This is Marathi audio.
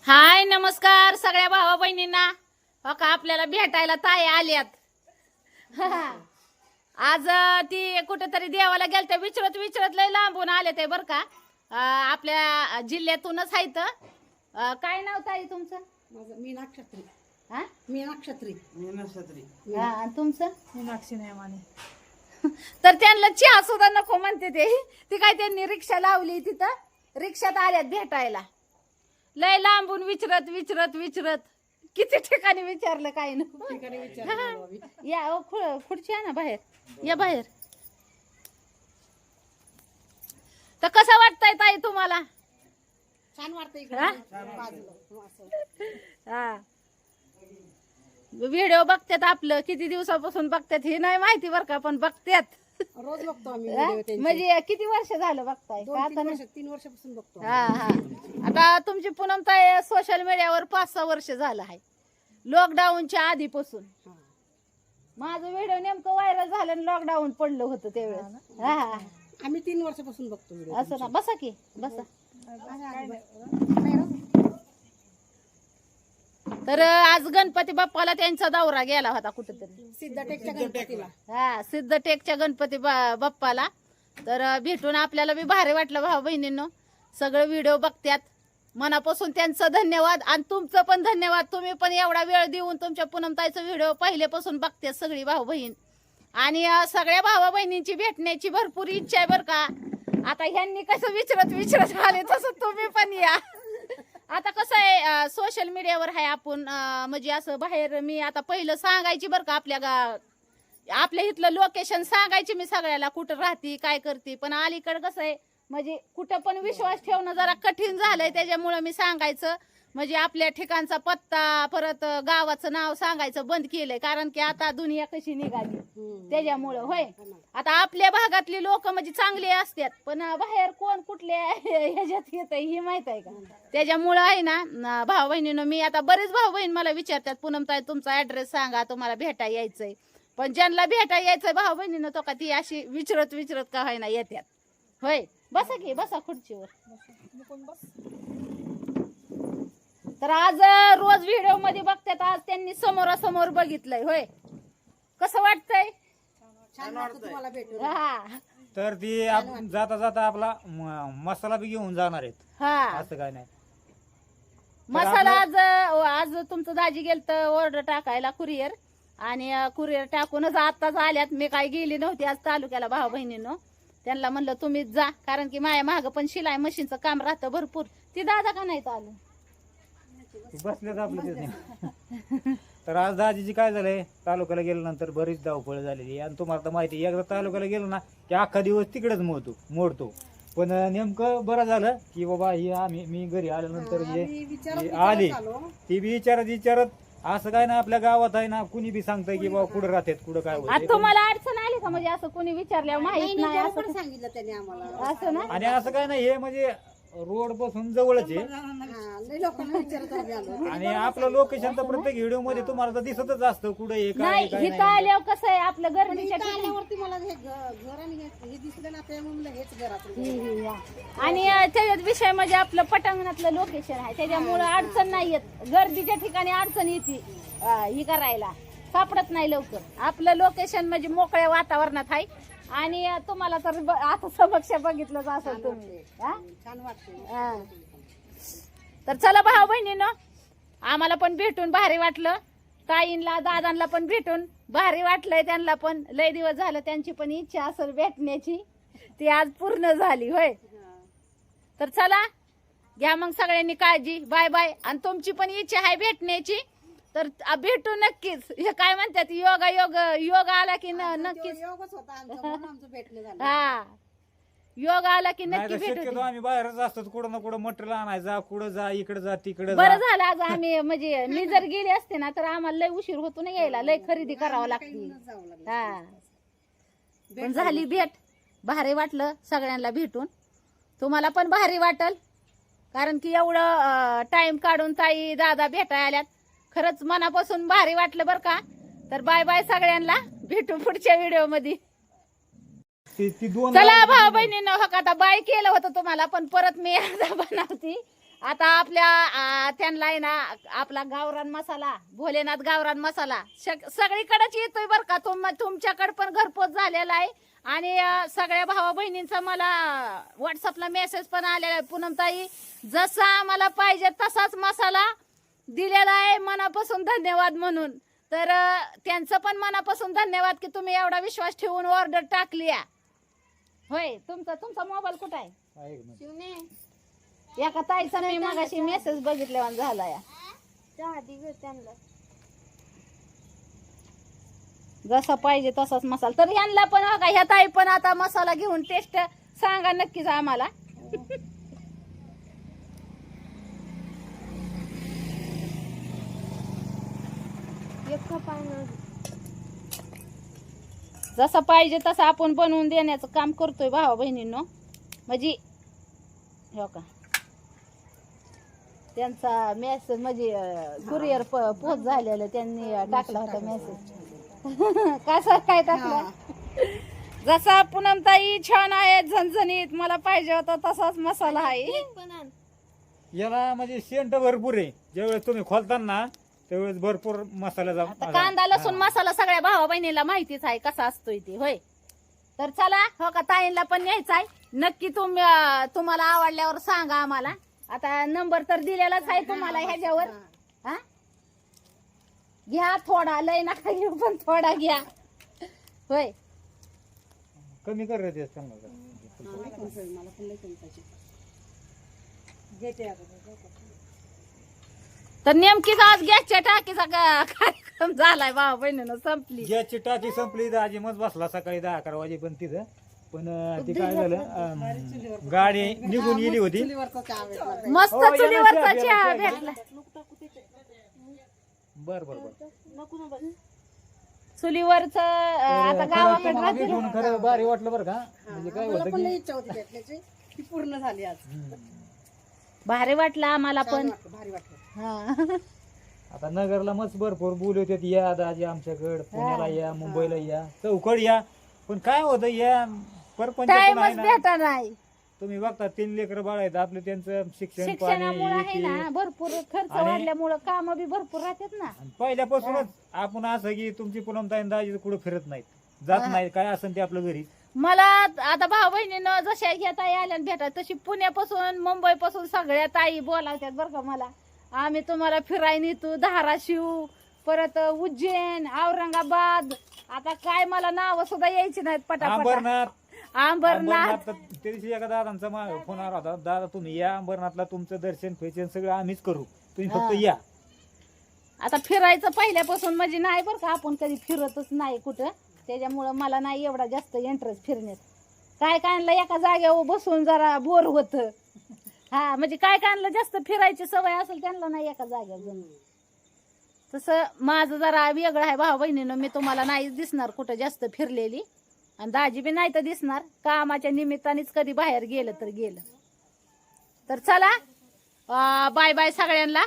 हाय नमस्कार सगळ्या भावा बहिणींना. हो का आपल्याला भेटायला ताई आल्यात. आज ती कुठेतरी देवाला गेलते विचारत विचारत लय लांबून आले ते बर का. आपल्या जिल्ह्यातूनच आहेत. काय नाव ताई तुमचं? माझं मीना क्षत्री. हा मीना क्षत्री. आणि तुमचं? मीनाक्षी नेमाने. तर त्यांना चहा सुद्धा नको म्हणते ती काय त्यांनी रिक्षा लावली तिथं रिक्षात आल्यात भेटायला. लय लांबून विचारत विचारत विचारत किती ठिकाणी विचारलं काय ठिकाणी विचारलं आम्ही. या खुर्ची आहे ना बाहेर या बाहेर. तर कसं वाटतंय ताई तुम्हाला? छान वाटतं हा? इकडे. हा व्हिडिओ बघतात आपलं किती दिवसापासून बघतात हे नाही माहिती बरं का पण बघतात. रोज बघतो आम्ही हा? व्हिडिओ त्यांचे. म्हणजे किती वर्ष झालं बघताय का आता? 3 वर्षापासून बघतो. हा हा आता तुमची पूनम ताई सोशल मीडियावर 5-6 वर्ष झालं आहे लॉकडाऊनच्या आधीपासून. हा. माझं व्हिडिओ नेमकं व्हायरल झालं आणि लॉकडाऊन पडलं होतं त्यावेळेस. हा हा आम्ही 3 वर्षापासून बघतो व्हिडिओ. असं ना बसा की बसा. तर आज गणपती बाप्पाला त्यांचा दौरा गेला होता कुठेतरी सिद्धटेकच्या गणपतीला. हा सिद्धटेकच्या गणपती बाप्पाला. तर भेटून आपल्याला बी भारी वाटलं भाऊ बहिणींनो. सगळं व्हिडिओ बघतात मनापासून त्यांचं धन्यवाद आणि तुमचं पण धन्यवाद. तुम्ही पण एवढा वेळ देऊन तुमच्या पूनमताईचं व्हिडिओ पहिल्यापासून बघतात सगळी भाऊ बहीण. आणि सगळ्या भावा बहिणींची भेटण्याची भरपूर इच्छा आहे बर का. आता ह्यांनी कसं विचारत विचारत आले तसं तुम्ही पण या. आता कसं आहे सोशल मीडियावर आहे आपण म्हणजे असं बाहेर मी आता पहिलं सांगायची बरं का आपल्या इथलं लोकेशन सांगायची मी सगळ्याला कुठं राहती काय करते. पण अलीकडे कसं आहे म्हणजे कुठं पण विश्वास ठेवणं जरा कठीण झालंय त्याच्यामुळं मी सांगायचं म्हणजे आपल्या ठिकाणचा पत्ता परत गावाचं नाव सांगायचं बंद केलंय. कारण की आता दुनिया कशी निघाली त्याच्यामुळं होय. आता आपल्या भागातली लोक म्हणजे चांगली असतात पण बाहेर कोण कुठल्या ह्याच्यात येत ही माहित आहे का. त्याच्यामुळं आहे ना भाऊ बहिणीनं मी आता बरेच भाऊ बहीण मला विचारतात पूनमताई तुमचा ऍड्रेस सांगा तुम्हाला भेटा यायचंय. पण ज्यांना भेटा यायचंय भाऊ बहिणीनं तो का ती अशी विचारत विचारत का व्हायना येतात होय. बसा की बसा खुर्चीवर. तर आज रोज व्हिडिओ मध्ये बघतात आज त्यांनी समोरासमोर बघितलंय होय. कसं वाटतंय? छान वाटतं तुम्हाला भेटून. हा तर ती जाता जाता आपला मसाला बी घेऊन जाणार आहेत. हा असं काय नाही. मसाला आज आज तुमचं दाजी गेलत ऑर्डर टाकायला कुरिअर आणि कुरिअर टाकूनच आताच आल्यात. मी काही गेली नव्हती आज तालुक्याला भाऊ बहिणीनं. त्यांना म्हणलं तुम्हीच जा कारण की माझ्या मागं पण शिलाई मशीनचं काम राहतं भरपूर. ती दादा का नाही आलं बसलेच आपलं तिथे. तर आज दाजीची काय झालंय तालुक्याला गेल्यानंतर बरीच धावपळ झालेली आणि तुम्हाला तर माहिती एकदा तालुक्याला गेलो ना की अख्खा दिवस तिकडेच मोडतो. पण नेमकं बरं झालं की बाबा ही मी घरी आल्यानंतर हे आली ती बी विचारत असं काय ना आपल्या गावात आहे ना कुणी बी सांगतंय की बाबा कुठं राहतात कुठं काय आज होतं. तुम्हाला अडचण आली का म्हणजे असं कोणी विचारल्यावर माहित नाही असं बरोबर सांगितलं त्यांनी आम्हाला. असं ना. आणि असं काय नाही हे म्हणजे रोड पासून जवळच आहे. हा, लई लोकांना विचारत आम्ही आलो. आणि आपलं लोकेशन तर प्रत्येक व्हिडिओ मध्ये तुम्हाला तर दिसतच असतं कुठं हे काय नाही काय इथं आल्यावर कसं आहे आपलं पण गर्दीच्या इथं आल्यावरती मला हे घर आणि हे दिसलं ना त्यामुळे म्हणलं हेच घरात. आणि त्याच्यात विषय म्हणजे आपलं पटांगणातलं लोकेशन आहे त्याच्यामुळं अडचण नाही येत. गर्दीच्या ठिकाणी अडचण येते ही करायला सापडत नाही लवकर. आपलं लोकेशन म्हणजे मोकळ्या वातावरणात आहे आणि तुम्हाला तर आता समक्ष बघितलंच असं तुम्ही. छान वाटतं. हा. तर चला भाऊ बहिणीनं आम्हाला पण भेटून भारी वाटलं. ताईंला दादांना पण भेटून भारी वाटलंय. त्यांना पण लय दिवस झालं त्यांची पण इच्छा असेल भेटण्याची ती आज पूर्ण झाली होय. तर चला घ्या मग सगळ्यांनी काळजी. Bye bye. आणि तुमची पण इच्छा आहे भेटण्याची तर भेटू नक्कीच. हे काय म्हणतात योग आला की नक्कीच. योगच होता आमचं म्हणून आमचं भेटणं झालं. हा योग आला की नाही नक्की तर भेटू. शक्यतो आम्ही बाहेरच असतो कुठं ना कुठं मटेरियल आणायचा कुठं जा इकडे जा तिकडे जा. बरं झालं आज आम्ही म्हणजे मी जर गेले असते ना तर आम्हाला लय उशीर होतो ना यायला. लय खरेदी करावं लागते. जावं लागलं. हा पण झाली भेट. भारी वाटलं सगळ्यांना भेटून. तुम्हाला पण भारी वाटल कारण की एवढं टाइम काढून ताई दादा भेटायला आल्यात. खरंच मनापासून भारी वाटलं बरं का. तर बाय बाय सगळ्यांना. भेटू पुढच्या व्हिडिओ मध्ये. ती दोन चला भाऊ बहिणींनो हो का आता बाय केलं होतं तुम्हाला पण परत मी आता बनवती आता आपल्या त्यांना आहे ना आपला गावरान मसाला, भोलेनाथ गावरान मसाला सगळीकडेच येतोय बर का. तुमच्याकडे पण घरपोच झालेला आहे आणि सगळ्या भावा बहिणींचा मला व्हॉट्सअपला मेसेज पण आलेला आहे. पूनमताई जसा आम्हाला पाहिजे तसाच मसाला दिलेला आहे, मनापासून धन्यवाद म्हणून. तर त्यांचं पण मनापासून धन्यवाद की तुम्ही एवढा विश्वास ठेवून ऑर्डर टाकली. होय, तुमचा मोबाईल कुठं आहे? एका ताईचा मी मगाशी मेसेज बघितल्यावर झाला या. जसा पाहिजे तसाच मसाला. तर यांना पण बघा, ह्या ताई पण आता मसाला घेऊन टेस्ट सांगा नक्कीच आम्हाला. जसं पाहिजे तसं आपण बनवून देण्याचं काम करतोय भावा बहिणींनो. म्हणजे हो का, त्यांचा मेसेज म्हणजे कुरिअर पोच झालेलं, त्यांनी टाकला होता मेसेज. कसं काय टाकलं? जसा पूनमताई छान आहे, झणझणीत, मला पाहिजे होता तसाच मसाला आहे. याला म्हणजे सेंट भरपूर आहे. ज्यावेळेस तुम्ही खोलताना त्यावेळेस भरपूर मसाला आता कांदा लसूण मसाला सगळ्या भावा बहिणीला माहितीच आहे कसा असतोय ते. होय, तर चला हो का, ताईंला पण न्यायचा आहे नक्की. तुम्हाला आवडल्यावर सांगा आम्हाला. आता नंबर तर दिलेलाच आहे तुम्हाला ह्याच्यावर. हा, घ्या थोडा, लय नका घेऊ पण थोडा घ्या. होय, कमी कर रे ते सांगा. मला पण लय कमी पाहिजे. घेते आता. तर नेमकीच आज गॅसच्या टाकीचा कार्यक्रम झालाय भावा बहिणीनं, संपली. गॅसची टाकी संपली. दाजी मग बसला सकाळी 10-11 वाजेपर्यंत तिथं. पण ते काय झालं, गाडी निघून गेली होती. चुलीवरचा चहा भेटला. मस्त हो, या चुलीवरचा ना, चहा चहा भेटला. बर बर बर. चुलीवरच आता गावाकडे तुम्हाला राहते. भेटून खरं भारी वाटलं बरं का. म्हणजे काय मला होतं पण लय की इच्छा होती भेटण्याची, ती पूर्ण झाली आज. भारी वाटलं आम्हाला छान पण. वाटलं, भारी वाटलं. हा. आता नगरला मस्त भरपूर बोलवतात, या दाजी आमच्याकडे, पुण्याला या, मुंबईला या, चौकड या. पण काय होतं, या परपंच पण आहे टाइमच ना. भेटा नाही. तुम्ही बघता 3 लेकरं बाळ आहेत आपलं, त्यांचं शिक्षण शिक्षणामुळे आहे पाणी ना भरपूर खर्च आणि- वाढल्यामुळे काम बी भरपूर राहतात ना. आणि पहिल्यापासूनच आपण असं की तुमची पूनमताई दाजी कुठं फिरत नाहीत, जात नाही, काय असेल ते आपलं घरी. मला आता भाऊ बहिणीनं जशा ह्या ताई आल्या भेटा तशी पुण्यापासून मुंबईपासून सगळ्या ताई बोलावतात बरं का मला. आम्ही तुम्हाला फिराय नेतो, धाराशिव, परत उज्जैन, औरंगाबाद, आता काय मला नाव सुद्धा यायची नाहीत पटापट. अंबरनाथ. अंबरनाथ. त्या दिवशी एका दादांचा फोन आला होता, दादा तुम्ही या अंबरनाथला, तुमचं दर्शन फेशन सगळं आम्हीच करू, तुम्ही फक्त या. आता फिरायचं पहिल्यापासून म्हणजे नाही बरं का, आपण कधी फिरतच नाही कुठं, त्याच्यामुळं मला नाही एवढा जास्त इंटरेस्ट फिरण्यात. काय कायला एका जागेवर बसून जरा बोर होत. हा, म्हणजे काय कायला जास्त फिरायची सवय असेल त्यांना नाही एका जागेवर जमून. तसं माझं जरा वेगळं आहे भाऊ बहिणीनं. मी तुम्हाला नाही दिसणार कुठं जास्त फिरलेली, आणि दाजी बी नाही तर दिसणार. कामाच्या निमित्तानेच कधी बाहेर गेलं तर गेलं. तर चला, बाय बाय सगळ्यांना.